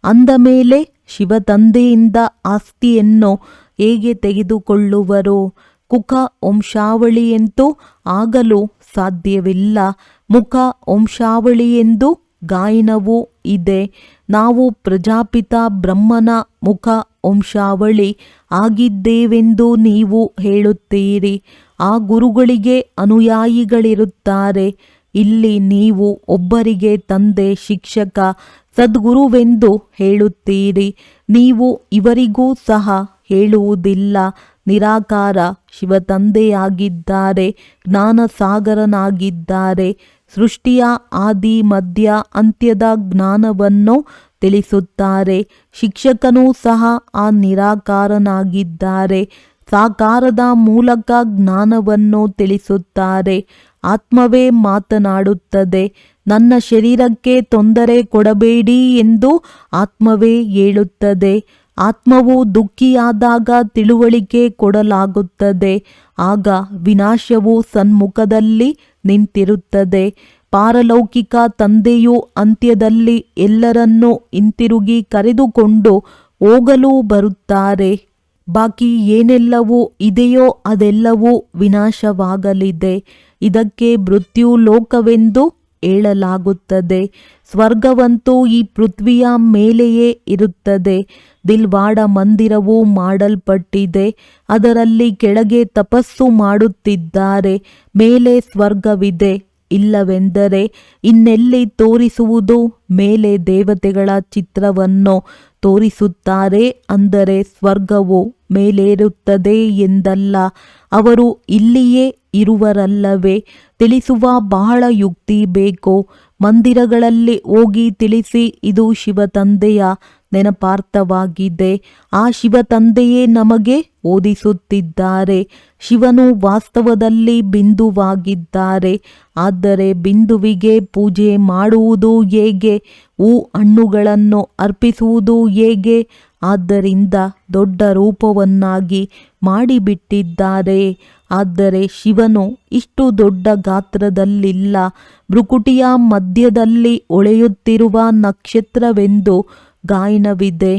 ಅಂದ ಮೇಲೆ ಶಿವತಂದೆಯಿಂದ ಆಸ್ತಿಯನ್ನು ಹೇಗೆ ತೆಗೆದುಕೊಳ್ಳುವರು? ಕುಖ ವಂಶಾವಳಿಯಂತೂ ಆಗಲು ಸಾಧ್ಯವಿಲ್ಲ. ಮುಖ ವಂಶಾವಳಿಯೆಂದು ಗಾಯನವೂ ಇದೆ. ನಾವು ಪ್ರಜಾಪಿತ ಬ್ರಹ್ಮನ ಮುಖ ವಂಶಾವಳಿ ಆಗಿದ್ದೇವೆಂದು ನೀವು ಹೇಳುತ್ತೀರಿ. ಆ ಗುರುಗಳಿಗೆ ಅನುಯಾಯಿಗಳಿರುತ್ತಾರೆ. ಇಲ್ಲಿ ನೀವು ಒಬ್ಬರಿಗೆ ತಂದೆ, ಶಿಕ್ಷಕ, ಸದ್ಗುರುವೆಂದು ಹೇಳುತ್ತೀರಿ. ನೀವು ಇವರಿಗೂ ಸಹ ಹೇಳುವುದಿಲ್ಲ. ನಿರಾಕಾರ ಶಿವತಂದೆಯಾಗಿದ್ದಾರೆ, ಜ್ಞಾನಸಾಗರನಾಗಿದ್ದಾರೆ. ಸೃಷ್ಟಿಯ ಆದಿ ಮಧ್ಯ ಅಂತ್ಯದ ಜ್ಞಾನವನ್ನು ತಿಳಿಸುತ್ತಾರೆ. ಶಿಕ್ಷಕನೂ ಸಹ ಆ ನಿರಾಕಾರನಾಗಿದ್ದಾರೆ. ಸಾಕಾರದ ಮೂಲಕ ಜ್ಞಾನವನ್ನು ತಿಳಿಸುತ್ತಾರೆ. ಆತ್ಮವೇ ಮಾತನಾಡುತ್ತದೆ. ನನ್ನ ಶರೀರಕ್ಕೆ ತೊಂದರೆ ಕೊಡಬೇಡಿ ಎಂದು ಆತ್ಮವೇ ಹೇಳುತ್ತದೆ. ಆತ್ಮವು ದುಃಖಿಯಾದಾಗ ತಿಳುವಳಿಕೆ ಕೊಡಲಾಗುತ್ತದೆ. ಆಗ ವಿನಾಶವು ಸನ್ಮುಖದಲ್ಲಿ ನಿಂತಿರುತ್ತದೆ. ಪಾರಲೌಕಿಕ ತಂದೆಯು ಅಂತ್ಯದಲ್ಲಿ ಎಲ್ಲರನ್ನೂ ಹಿಂತಿರುಗಿ ಕರೆದುಕೊಂಡು ಹೋಗಲು ಬರುತ್ತಾರೆ. ಬಾಕಿ ಏನೆಲ್ಲವೂ ಇದೆಯೋ ಅದೆಲ್ಲವೂ ವಿನಾಶವಾಗಲಿದೆ. ಇದಕ್ಕೆ ಮೃತ್ಯು ಲೋಕವೆಂದು ಹೇಳಲಾಗುತ್ತದೆ. ಸ್ವರ್ಗವಂತೂ ಈ ಪೃಥ್ವಿಯ ಮೇಲೆಯೇ ಇರುತ್ತದೆ. ದಿಲ್ವಾಡ ಮಂದಿರವು ಮಾಡಲ್ಪಟ್ಟಿದೆ. ಅದರಲ್ಲಿ ಕೆಳಗೆ ತಪಸ್ಸು ಮಾಡುತ್ತಿದ್ದಾರೆ. ಮೇಲೆ ಸ್ವರ್ಗವಿದೆ. ಇಲ್ಲವೆಂದರೆ ಇನ್ನೆಲ್ಲಿ ತೋರಿಸುವುದು? ಮೇಲೆ ದೇವತೆಗಳ ಚಿತ್ರವನ್ನು ತೋರಿಸುತ್ತಾರೆ. ಅಂದರೆ ಸ್ವರ್ಗವು ಮೇಲೇರುತ್ತದೆ ಎಂದಲ್ಲ. ಅವರು ಇಲ್ಲಿಯೇ ಇರುವರಲ್ಲವೇ? ತಿಳಿಸುವ ಬಹಳ ಯುಕ್ತಿ ಬೇಕು. ಮಂದಿರಗಳಲ್ಲಿ ಹೋಗಿ ತಿಳಿಸಿ, ಇದು ಶಿವತಂದೆಯ ನೆನಪಾರ್ಥವಾಗಿದೆ. ಆ ಶಿವತಂದೆಯೇ ನಮಗೆ ಓದಿಸುತ್ತಿದ್ದಾರೆ. ಶಿವನು ವಾಸ್ತವದಲ್ಲಿ ಬಿಂದುವಾಗಿದ್ದಾರೆ. ಆದರೆ ಬಿಂದುವಿಗೆ ಪೂಜೆ ಮಾಡುವುದು ಹೇಗೆ? ಹೂ ಹಣ್ಣುಗಳನ್ನು ಅರ್ಪಿಸುವುದು ಹೇಗೆ? ಆದ್ದರಿಂದ ದೊಡ್ಡ ರೂಪವನ್ನಾಗಿ ಮಾಡಿಬಿಟ್ಟಿದ್ದಾರೆ. ಆದರೆ ಶಿವನು ಇಷ್ಟು ದೊಡ್ಡ ಗಾತ್ರದಲ್ಲಿಲ್ಲ. ಭ್ರುಕುಟಿಯ ಮಧ್ಯದಲ್ಲಿ ಹೊಳೆಯುತ್ತಿರುವ ನಕ್ಷತ್ರವೆಂದು ಗಾಯನವಿದೆ.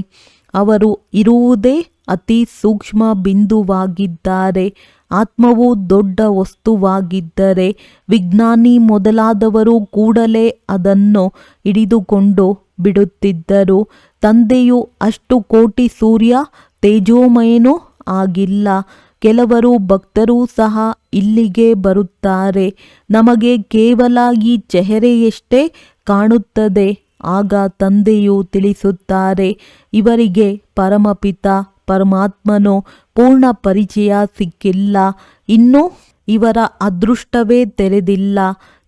ಅವರು ಇರುವುದೇ ಅತಿ ಸೂಕ್ಷ್ಮ ಬಿಂದುವಾಗಿದ್ದಾರೆ. ಆತ್ಮವು ದೊಡ್ಡ ವಸ್ತುವಾಗಿದ್ದರೆ ವಿಜ್ಞಾನಿ ಮೊದಲಾದವರು ಕೂಡಲೇ ಅದನ್ನು ಹಿಡಿದುಕೊಂಡು ಬಿಡುತ್ತಿದ್ದರು. ತಂದೆಯು ಅಷ್ಟು ಕೋಟಿ ಸೂರ್ಯ ತೇಜೋಮಯನೂ ಆಗಿಲ್ಲ. ಕೆಲವರು ಭಕ್ತರೂ ಸಹ ಇಲ್ಲಿಗೆ ಬರುತ್ತಾರೆ. ನಮಗೆ ಕೇವಲ ಈ ಚೆಹರೆಯಷ್ಟೇ ಕಾಣುತ್ತದೆ. ಆಗ ತಂದೆಯು ತಿಳಿಸುತ್ತಾರೆ, ಇವರಿಗೆ ಪರಮಪಿತ ಪರಮಾತ್ಮನು ಪೂರ್ಣ ಪರಿಚಯ ಸಿಕ್ಕಿಲ್ಲ. ಇನ್ನೂ ಇವರ ಅದೃಷ್ಟವೇ ತೆರೆದಿಲ್ಲ.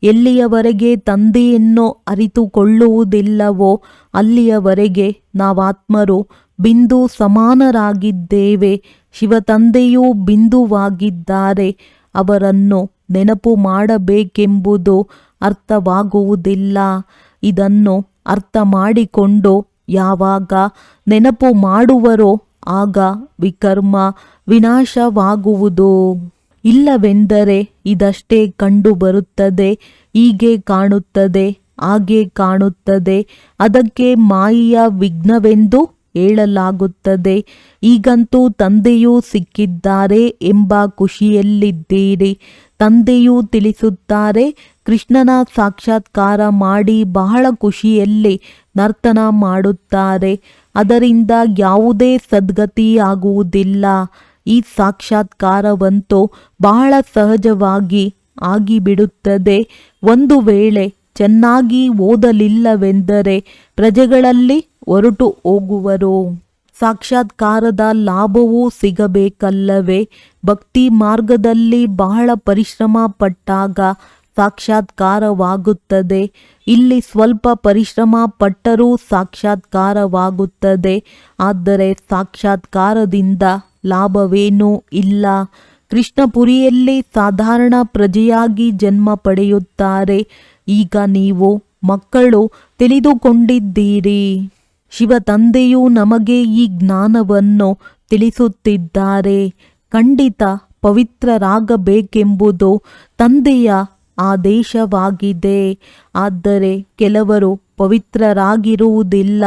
ಎಲ್ಲಿಯವರೆಗೆ ತಂದೆಯನ್ನು ಅರಿತುಕೊಳ್ಳುವುದಿಲ್ಲವೋ ಅಲ್ಲಿಯವರೆಗೆ ನಾವಾತ್ಮರು ಬಿಂದು ಸಮಾನರಾಗಿದ್ದೇವೆ. ಶಿವತಂದೆಯೂ ಬಿಂದುವಾಗಿದ್ದಾರೆ. ಅವರನ್ನು ನೆನಪು ಮಾಡಬೇಕೆಂಬುದು ಅರ್ಥವಾಗುವುದಿಲ್ಲ. ಇದನ್ನು ಅರ್ಥ ಮಾಡಿಕೊಂಡು ಯಾವಾಗ ನೆನಪು ಮಾಡುವರೋ ಆಗ ವಿಕರ್ಮ ವಿನಾಶವಾಗುವುದು. ಇಲ್ಲವೆಂದರೆ ಇದಷ್ಟೇ ಕಂಡು ಬರುತ್ತದೆ. ಹೀಗೆ ಕಾಣುತ್ತದೆ, ಹಾಗೆ ಕಾಣುತ್ತದೆ. ಅದಕ್ಕೆ ಮಾಯೆಯ ವಿಘ್ನವೆಂದು ಹೇಳಲಾಗುತ್ತದೆ. ಈಗಂತೂ ತಂದೆಯೂ ಸಿಕ್ಕಿದ್ದಾರೆ ಎಂಬ ಖುಷಿಯಲ್ಲಿದ್ದೀರಿ. ತಂದೆಯೂ ತಿಳಿಸುತ್ತಾರೆ, ಕೃಷ್ಣನ ಸಾಕ್ಷಾತ್ಕಾರ ಮಾಡಿ ಬಹಳ ಖುಷಿಯಲ್ಲಿ ನರ್ತನ ಮಾಡುತ್ತಾರೆ. ಅದರಿಂದ ಯಾವುದೇ ಸದ್ಗತಿಯಾಗುವುದಿಲ್ಲ. ಈ ಸಾಕ್ಷಾತ್ಕಾರವಂತೂ ಬಹಳ ಸಹಜವಾಗಿ ಆಗಿಬಿಡುತ್ತದೆ. ಒಂದು ವೇಳೆ ಚೆನ್ನಾಗಿ ಓದಲಿಲ್ಲವೆಂದರೆ ಪ್ರಜೆಗಳಲ್ಲಿ ಹೊರಟು ಹೋಗುವರು. ಸಾಕ್ಷಾತ್ಕಾರದ ಲಾಭವೂ ಸಿಗಬೇಕಲ್ಲವೇ? ಭಕ್ತಿ ಮಾರ್ಗದಲ್ಲಿ ಬಹಳ ಪರಿಶ್ರಮ ಪಟ್ಟಾಗ ಸಾಕ್ಷಾತ್ಕಾರವಾಗುತ್ತದೆ. ಇಲ್ಲಿ ಸ್ವಲ್ಪ ಪರಿಶ್ರಮ ಪಟ್ಟರೂ ಸಾಕ್ಷಾತ್ಕಾರವಾಗುತ್ತದೆ. ಆದರೆ ಸಾಕ್ಷಾತ್ಕಾರದಿಂದ ಲಾಭವೇನೂ ಇಲ್ಲ. ಕೃಷ್ಣಪುರಿಯಲ್ಲಿ ಸಾಧಾರಣ ಪ್ರಜೆಯಾಗಿ ಜನ್ಮ ಪಡೆಯುತ್ತಾರೆ. ಈಗ ನೀವು ಮಕ್ಕಳು ತಿಳಿದುಕೊಂಡಿದ್ದೀರಿ. ಶಿವ ತಂದೆಯು ನಮಗೆ ಈ ಜ್ಞಾನವನ್ನು ತಿಳಿಸುತ್ತಿದ್ದಾರೆ. ಖಂಡಿತ ಪವಿತ್ರರಾಗಬೇಕೆಂಬುದು ತಂದೆಯ ಆದೇಶವಾಗಿದೆ. ಆದರೆ ಕೆಲವರು ಪವಿತ್ರರಾಗಿರುವುದಿಲ್ಲ.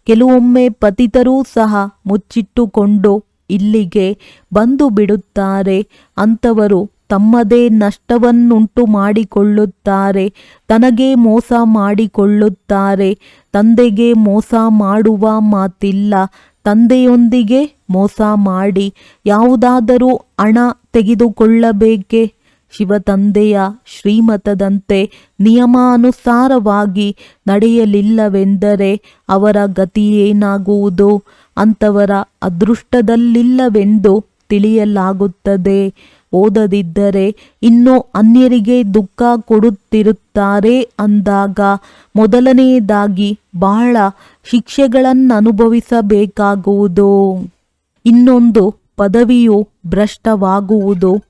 ಕೆಲವೊಮ್ಮೆ ಪತಿತರೂ ಸಹ ಮುಚ್ಚಿಟ್ಟುಕೊಂಡು ಇಲ್ಲಿಗೆ ಬಂದು ಬಿಡುತ್ತಾರೆ. ಅಂಥವರು ತಮ್ಮದೇ ನಷ್ಟವನ್ನುಂಟು ಮಾಡಿಕೊಳ್ಳುತ್ತಾರೆ. ತನಗೆ ಮೋಸ ಮಾಡಿಕೊಳ್ಳುತ್ತಾರೆ. ತಂದೆಗೆ ಮೋಸ ಮಾಡುವ ಮಾತಿಲ್ಲ. ತಂದೆಯೊಂದಿಗೆ ಮೋಸ ಮಾಡಿ ಯಾವುದಾದರೂ ಹಣ ತೆಗೆದುಕೊಳ್ಳಬೇಕೆ? ಶಿವತಂದೆಯ ಶ್ರೀಮತದಂತೆ ನಿಯಮಾನುಸಾರವಾಗಿ ನಡೆಯಲಿಲ್ಲವೆಂದರೆ ಅವರ ಗತಿಯೇನಾಗುವುದು? ಅಂಥವರ ಅದೃಷ್ಟದಲ್ಲಿಲ್ಲವೆಂದು ತಿಳಿಯಲಾಗುತ್ತದೆ. ಓದದಿದ್ದರೆ ಇನ್ನೂ ಅನ್ಯರಿಗೆ ದುಃಖ ಕೊಡುತ್ತಿರುತ್ತಾರೆ ಅಂದಾಗ ಮೊದಲನೆಯದಾಗಿ ಬಹಳ ಶಿಕ್ಷೆಗಳನ್ನನುಭವಿಸಬೇಕಾಗುವುದು. ಇನ್ನೊಂದು ಪದವಿಯು ಭ್ರಷ್ಟವಾಗುವುದು.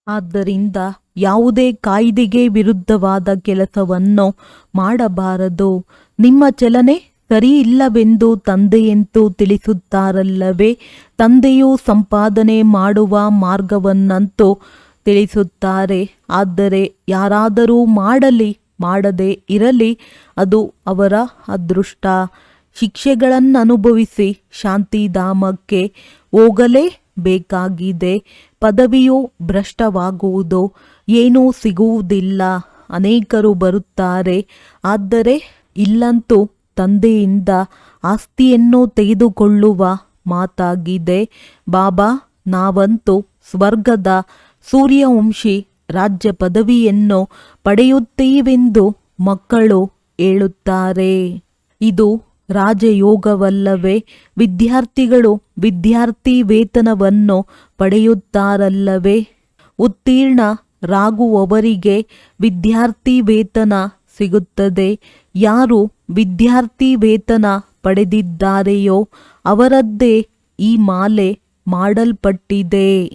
ಆದ್ದರಿಂದ ಯಾವುದೇ ಕಾಯ್ದೆಗೆ ವಿರುದ್ಧವಾದ ಕೆಲಸವನ್ನು ಮಾಡಬಾರದು. ನಿಮ್ಮ ಚಲನೆ ಸರಿಯಿಲ್ಲವೆಂದು ತಂದೆಯಂತೂ ತಿಳಿಸುತ್ತಾರಲ್ಲವೇ? ತಂದೆಯು ಸಂಪಾದನೆ ಮಾಡುವ ಮಾರ್ಗವನ್ನಂತೂ ತಿಳಿಸುತ್ತಾರೆ. ಆದರೆ ಯಾರಾದರೂ ಮಾಡಲಿ ಮಾಡದೇ ಇರಲಿ, ಅದು ಅವರ ಅದೃಷ್ಟ. ಶಿಕ್ಷೆಗಳನ್ನನುಭವಿಸಿ ಶಾಂತಿಧಾಮಕ್ಕೆ ಹೋಗಲೇಬೇಕಾಗಿದೆ. ಪದವಿಯು ಭ್ರಷ್ಟವಾಗುವುದು. ಏನೂ ಸಿಗುವುದಿಲ್ಲ. ಅನೇಕರು ಬರುತ್ತಾರೆ, ಆದರೆ ಇಲ್ಲಂತೂ ತಂದೆಯಿಂದ ಆಸ್ತಿಯನ್ನು ತೆಗೆದುಕೊಳ್ಳುವ ಮಾತಾಗಿದೆ. ಬಾಬಾ, ನಾವಂತೂ ಸ್ವರ್ಗದ ಸೂರ್ಯವಂಶಿ ರಾಜ್ಯ ಪದವಿಯನ್ನು ಪಡೆಯುತ್ತೀವೆಂದು ಮಕ್ಕಳು ಹೇಳುತ್ತಾರೆ. ಇದು ರಾಜಯೋಗವಲ್ಲವೇ? ವಿದ್ಯಾರ್ಥಿಗಳು ವಿದ್ಯಾರ್ಥಿ ವೇತನವನ್ನು ಪಡೆಯುತ್ತಾರಲ್ಲವೇ? ಉತ್ತೀರ್ಣರಾಗುವವರಿಗೆ ವಿದ್ಯಾರ್ಥಿ ವೇತನ ಸಿಗುತ್ತದೆ. ಯಾರು ವಿದ್ಯಾರ್ಥಿ ವೇತನ ಪಡೆದಿದ್ದಾರೆಯೋ ಅವರದ್ದೇ ಈ ಮಾಲೆ ಮಾಡಲ್ಪಟ್ಟಿದೆ.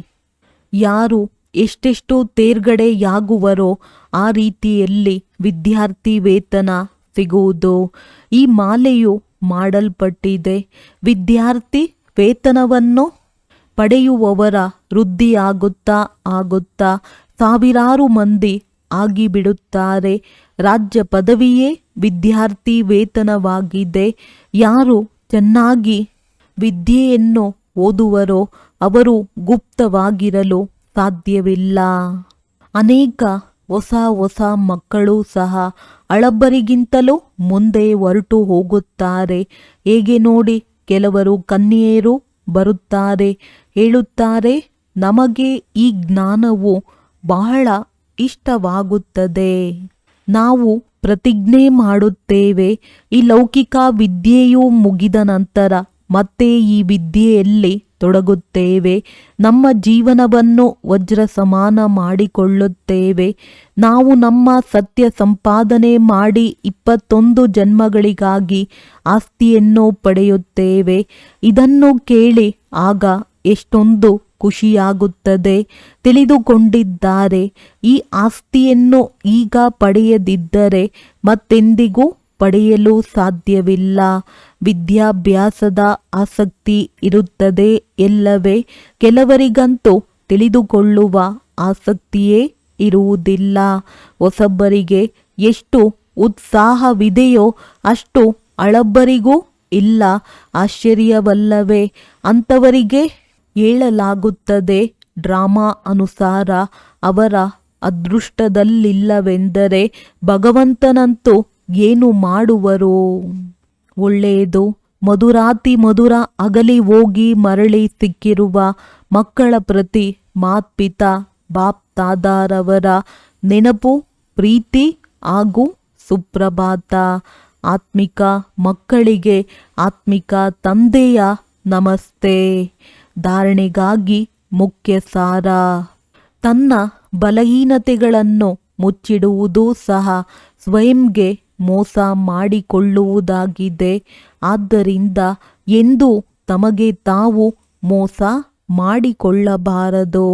ಯಾರು ಎಷ್ಟೆಷ್ಟು ತೇರ್ಗಡೆಯಾಗುವರೋ ಆ ರೀತಿಯಲ್ಲಿ ವಿದ್ಯಾರ್ಥಿ ವೇತನ ಸಿಗುವುದು. ಈ ಮಾಲೆಯು ಮಾಡಲ್ಪಟ್ಟಿದೆ. ವಿದ್ಯಾರ್ಥಿ ವೇತನವನ್ನು ಪಡೆಯುವವರ ವೃದ್ಧಿಯಾಗುತ್ತಾ ಆಗುತ್ತಾ ಸಾವಿರಾರು ಮಂದಿ ಆಗಿಬಿಡುತ್ತಾರೆ. ರಾಜ್ಯ ಪದವಿಯೇ ವಿದ್ಯಾರ್ಥಿ ವೇತನವಾಗಿದೆ. ಯಾರು ಚೆನ್ನಾಗಿ ವಿದ್ಯೆಯನ್ನು ಓದುವರೋ ಅವರು ಗುಪ್ತವಾಗಿರಲು ಸಾಧ್ಯವಿಲ್ಲ. ಅನೇಕ ಹೊಸ ಹೊಸ ಮಕ್ಕಳು ಸಹ ಹಳಬರಿಗಿಂತಲೂ ಮುಂದೆ ಹೊರಟು ಹೋಗುತ್ತಾರೆ. ಹೇಗೆ ನೋಡಿ, ಕೆಲವರು ಕನ್ಯೆಯರು ಬರುತ್ತಾರೆ, ಹೇಳುತ್ತಾರೆ, ನಮಗೆ ಈ ಜ್ಞಾನವು ಬಹಳ ಇಷ್ಟವಾಗುತ್ತದೆ. ನಾವು ಪ್ರತಿಜ್ಞೆ ಮಾಡುತ್ತೇವೆ, ಈ ಲೌಕಿಕ ವಿದ್ಯೆಯು ಮುಗಿದ ನಂತರ ಮತ್ತೆ ಈ ವಿದ್ಯೆಯಲ್ಲಿ ತೊಡಗುತ್ತೇವೆ. ನಮ್ಮ ಜೀವನವನ್ನು ವಜ್ರ ಸಮಾನ ಮಾಡಿಕೊಳ್ಳುತ್ತೇವೆ. ನಾವು ನಮ್ಮ ಸತ್ಯ ಸಂಪಾದನೆ ಮಾಡಿ 21 ಜನ್ಮಗಳಿಗಾಗಿ ಆಸ್ತಿಯನ್ನು ಪಡೆಯುತ್ತೇವೆ. ಇದನ್ನು ಕೇಳಿ ಆಗ ಎಷ್ಟೊಂದು ಖುಷಿಯಾಗುತ್ತದೆ. ತಿಳಿದುಕೊಂಡಿದ್ದಾರೆ, ಈ ಆಸ್ತಿಯನ್ನು ಈಗ ಪಡೆಯದಿದ್ದರೆ ಮತ್ತೆಂದಿಗೂ ಪಡೆಯಲು ಸಾಧ್ಯವಿಲ್ಲ. ವಿದ್ಯಾಭ್ಯಾಸದ ಆಸಕ್ತಿ ಇರುತ್ತದೆ ಎಲ್ಲವೇ? ಕೆಲವರಿಗಂತೂ ತಿಳಿದುಕೊಳ್ಳುವ ಆಸಕ್ತಿಯೇ ಇರುವುದಿಲ್ಲ. ಹೊಸಬರಿಗೆ ಎಷ್ಟು ಉತ್ಸಾಹವಿದೆಯೋ ಅಷ್ಟು ಹಳಬರಿಗೂ ಇಲ್ಲ. ಆಶ್ಚರ್ಯವಲ್ಲವೇ? ಅಂಥವರಿಗೆ ಹೇಳಲಾಗುತ್ತದೆ, ಡ್ರಾಮಾ ಅನುಸಾರ ಅವರ ಅದೃಷ್ಟದಲ್ಲಿಲ್ಲವೆಂದರೆ ಭಗವಂತನಂತೂ ಏನು ಮಾಡುವರು? ಒಳ್ಳೆಯದು. ಮಧುರಾತಿ ಮಧುರ ಅಗಲಿ ಹೋಗಿ ಮರಳಿ ಸಿಕ್ಕಿರುವ ಮಕ್ಕಳ ಪ್ರತಿ ಮಾತ್ಪಿತಾ ಬಾಪ್ ತಾದಾರವರ ನೆನಪು, ಪ್ರೀತಿ ಹಾಗೂ ಸುಪ್ರಭಾತ. ಆತ್ಮಿಕ ಮಕ್ಕಳಿಗೆ ಆತ್ಮಿಕ ತಂದೆಯ ನಮಸ್ತೆ. ಧಾರಣೆಗಾಗಿ ಮುಖ್ಯ ಸಾರ. ತನ್ನ ಬಲಹೀನತೆಗಳನ್ನು ಮುಚ್ಚಿಡುವುದು ಸಹ ಸ್ವಯಂಗೆ ಮೋಸ ಮಾಡಿಕೊಳ್ಳುವುದಾಗಿದೆ. ಆದ್ದರಿಂದ ಎಂದೂ ತಮಗೆ ತಾವು ಮೋಸ ಮಾಡಿಕೊಳ್ಳಬಾರದು.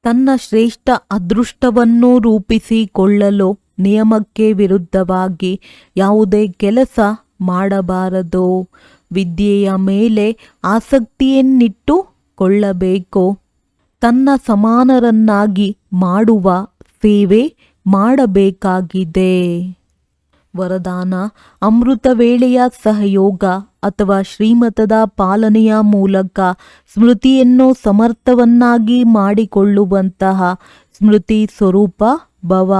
ತನ್ನ ಶ್ರೇಷ್ಠ ಅದೃಷ್ಟವನ್ನು ರೂಪಿಸಿಕೊಳ್ಳಲು ನಿಯಮಕ್ಕೆ ವಿರುದ್ಧವಾಗಿ ಯಾವುದೇ ಕೆಲಸ ಮಾಡಬಾರದು. ವಿದ್ಯೆಯ ಮೇಲೆ ಆಸಕ್ತಿಯನ್ನಿಟ್ಟುಕೊಳ್ಳಬೇಕು. ತನ್ನ ಸಮಾನರನ್ನಾಗಿ ಮಾಡುವ ಸೇವೆ ಮಾಡಬೇಕಾಗಿದೆ. ವರದಾನ: ಅಮೃತ ವೇಳೆಯ ಸಹಯೋಗ ಅಥವಾ ಶ್ರೀಮತದ ಪಾಲನೆಯ ಮೂಲಕ ಸ್ಮೃತಿಯನ್ನು ಸಮರ್ಥವನ್ನಾಗಿ ಮಾಡಿಕೊಳ್ಳುವಂತಹ ಸ್ಮೃತಿ ಸ್ವರೂಪ ಭವ.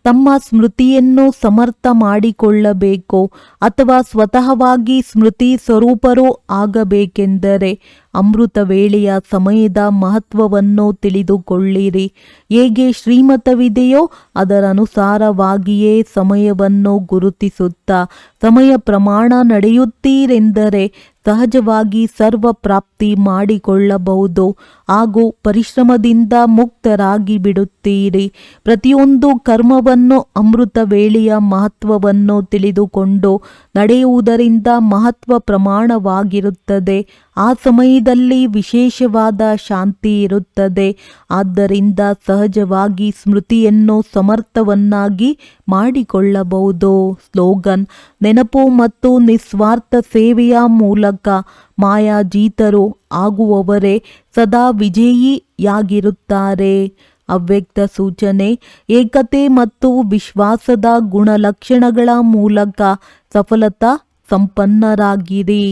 ತಮ್ಮ ಸ್ಮೃತಿಯನ್ನು ಸಮರ್ಥ ಮಾಡಿಕೊಳ್ಳಬೇಕು ಅಥವಾ ಸ್ವತಃವಾಗಿ ಸ್ಮೃತಿ ಸ್ವರೂಪರೂ ಆಗಬೇಕೆಂದರೆ ಅಮೃತ ವೇಳೆಯ ಸಮಯದ ಮಹತ್ವವನ್ನು ತಿಳಿದುಕೊಳ್ಳಿರಿ. ಹೇಗೆ ಶ್ರೀಮತವಿದೆಯೋ ಅದರನುಸಾರವಾಗಿಯೇ ಸಮಯವನ್ನು ಗುರುತಿಸುತ್ತಾ ಸಮಯ ಪ್ರಮಾಣ ನಡೆಯುತ್ತೀರೆಂದರೆ ಸಹಜವಾಗಿ ಸರ್ವ ಪ್ರಾಪ್ತಿ ಮಾಡಿಕೊಳ್ಳಬಹುದು ಹಾಗೂ ಪರಿಶ್ರಮದಿಂದ ಮುಕ್ತರಾಗಿ ಬಿಡುತ್ತೀರಿ. ಪ್ರತಿಯೊಂದು ಕರ್ಮವನ್ನು ಅಮೃತ ವೇಳೆಯ ಮಹತ್ವವನ್ನು ತಿಳಿದುಕೊಂಡು ನಡೆಯುವುದರಿಂದ ಮಹತ್ವ ಪ್ರಮಾಣವಾಗಿರುತ್ತದೆ. ಆ ಸಮಯದಲ್ಲಿ ವಿಶೇಷವಾದ ಶಾಂತಿ ಇರುತ್ತದೆ. ಆದ್ದರಿಂದ ಸಹಜವಾಗಿ ಸ್ಮೃತಿಯನ್ನು ಸಮರ್ಥವನ್ನಾಗಿ ಮಾಡಿಕೊಳ್ಳಬಹುದು. ಸ್ಲೋಗನ್: ನೆನಪು ಮತ್ತು ನಿಸ್ವಾರ್ಥ ಸೇವೆಯ ಮೂಲಕ ಮಾಯಾಜೀತರು ಆಗುವವರೇ ಸದಾ ವಿಜಯಿಯಾಗಿರುತ್ತಾರೆ. ಅವ್ಯಕ್ತ ಸೂಚನೆ: ಏಕತೆ ಮತ್ತು ವಿಶ್ವಾಸದ ಗುಣಲಕ್ಷಣಗಳ ಮೂಲಕ ಸಫಲತಾ ಸಂಪನ್ನರಾಗಿರಿ.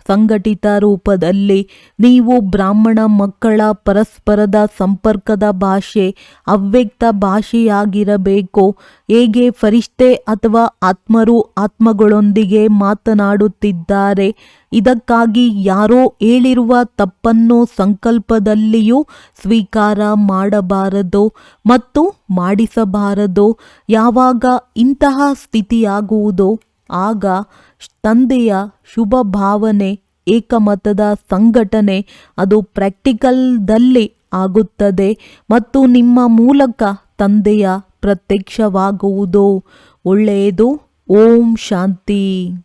ಸಂಘಟಿತ ರೂಪದಲ್ಲಿ ನೀವು ಬ್ರಾಹ್ಮಣ ಮಕ್ಕಳ ಪರಸ್ಪರದ ಸಂಪರ್ಕದ ಭಾಷೆ ಅವ್ಯಕ್ತ ಭಾಷೆಯಾಗಿರಬೇಕು. ಹೇಗೆ ಫರಿಷ್ಠೆ ಅಥವಾ ಆತ್ಮರು ಆತ್ಮಗಳೊಂದಿಗೆ ಮಾತನಾಡುತ್ತಿದ್ದಾರೆ, ಇದಕ್ಕಾಗಿ ಯಾರೋ ಹೇಳಿರುವ ತಪ್ಪನ್ನು ಸಂಕಲ್ಪದಲ್ಲಿಯೂ ಸ್ವೀಕಾರ ಮಾಡಬಾರದು ಮತ್ತು ಮಾಡಿಸಬಾರದು. ಯಾವಾಗ ಇಂತಹ ಸ್ಥಿತಿಯಾಗುವುದೋ ಆಗ ತಂದೆಯ ಶುಭ ಭಾವನೆ, ಏಕಮತದ ಸಂಘಟನೆ ಅದು ಪ್ರಾಕ್ಟಿಕಲ್ದಲ್ಲಿ ಆಗುತ್ತದೆ ಮತ್ತು ನಿಮ್ಮ ಮೂಲಕ ತಂದೆಯ ಪ್ರತ್ಯಕ್ಷವಾಗುವುದು. ಒಳ್ಳೆಯದು. ಓಂ ಶಾಂತಿ.